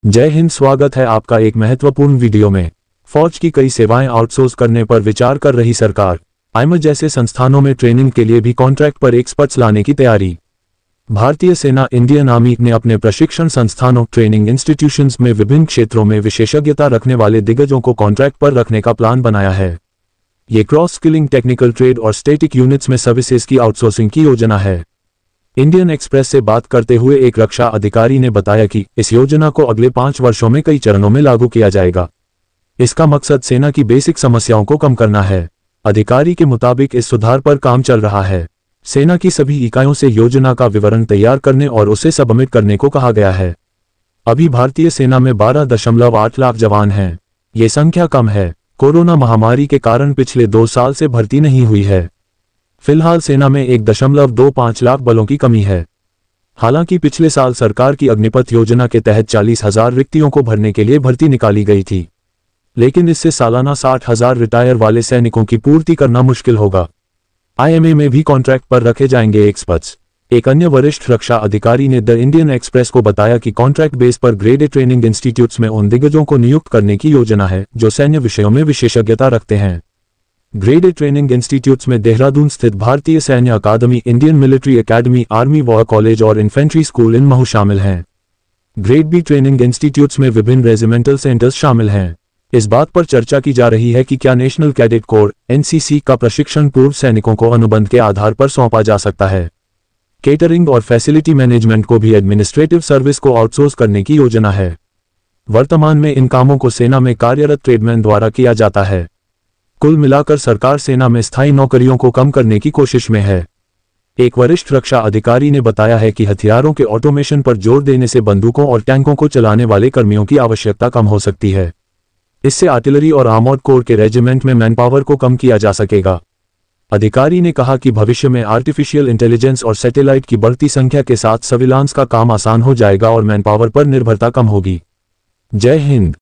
जय हिंद। स्वागत है आपका एक महत्वपूर्ण वीडियो में। फौज की कई सेवाएं आउटसोर्स करने पर विचार कर रही सरकार। आईएमए जैसे संस्थानों में ट्रेनिंग के लिए भी कॉन्ट्रैक्ट पर एक्सपर्ट्स लाने की तैयारी। भारतीय सेना इंडियन आर्मी ने अपने प्रशिक्षण संस्थानों ट्रेनिंग इंस्टीट्यूशंस में विभिन्न क्षेत्रों में विशेषज्ञता रखने वाले दिग्गजों को कॉन्ट्रैक्ट पर रखने का प्लान बनाया है। ये क्रॉस स्किलिंग, टेक्निकल ट्रेड और स्टैटिक यूनिट्स में सर्विसेज की आउटसोर्सिंग की योजना है। इंडियन एक्सप्रेस से बात करते हुए एक रक्षा अधिकारी ने बताया कि इस योजना को अगले 5 वर्षों में कई चरणों में लागू किया जाएगा। इसका मकसद सेना की बेसिक समस्याओं को कम करना है। अधिकारी के मुताबिक इस सुधार पर काम चल रहा है। सेना की सभी इकाइयों से योजना का विवरण तैयार करने और उसे सबमिट करने को कहा गया है। अभी भारतीय सेना में 12.8 लाख जवान हैं। ये संख्या कम है। कोरोना महामारी के कारण पिछले 2 साल से भर्ती नहीं हुई है। फिलहाल सेना में 1.25 लाख बलों की कमी है। हालांकि पिछले साल सरकार की अग्निपथ योजना के तहत 40,000 रिक्तियों को भरने के लिए भर्ती निकाली गई थी, लेकिन इससे सालाना 60,000 रिटायर वाले सैनिकों की पूर्ति करना मुश्किल होगा। आईएमए में भी कॉन्ट्रैक्ट पर रखे जाएंगे एक्सपर्ट्स। एक अन्य वरिष्ठ रक्षा अधिकारी ने द इंडियन एक्सप्रेस को बताया कि कॉन्ट्रैक्ट बेस पर ग्रेडेड ट्रेनिंग इंस्टीट्यूट्स में उन दिग्गजों को नियुक्त करने की योजना है जो सैन्य विषयों में विशेषज्ञता रखते हैं। ग्रेडेड ट्रेनिंग इंस्टीट्यूट्स में देहरादून स्थित भारतीय सैन्य अकादमी, Indian military academy, army war college और इन्फेंट्री स्कूल इन महू शामिल हैं। ग्रेड बी ट्रेनिंग इंस्टीट्यूट्स में विभिन्न रेजिमेंटल सेंटर्स शामिल हैं। इस बात पर चर्चा की जा रही है कि क्या नेशनल कैडेट कोर एनसीसी का प्रशिक्षण पूर्व सैनिकों को अनुबंध के आधार पर सौंपा जा सकता है। केटरिंग और फैसिलिटी मैनेजमेंट को भी एडमिनिस्ट्रेटिव सर्विस को आउटसोर्स करने की योजना है। वर्तमान में इन कामों को सेना में कार्यरत ट्रेडमैन द्वारा किया जाता है। कुल मिलाकर सरकार सेना में स्थायी नौकरियों को कम करने की कोशिश में है। एक वरिष्ठ रक्षा अधिकारी ने बताया है कि हथियारों के ऑटोमेशन पर जोर देने से बंदूकों और टैंकों को चलाने वाले कर्मियों की आवश्यकता कम हो सकती है। इससे आर्टिलरी और आर्मर्ड कोर के रेजिमेंट में मैनपावर को कम किया जा सकेगा। अधिकारी ने कहा कि भविष्य में आर्टिफिशियल इंटेलिजेंस और सैटेलाइट की बढ़ती संख्या के साथ सर्विलांस का काम आसान हो जाएगा और मैनपावर पर निर्भरता कम होगी। जय हिंद।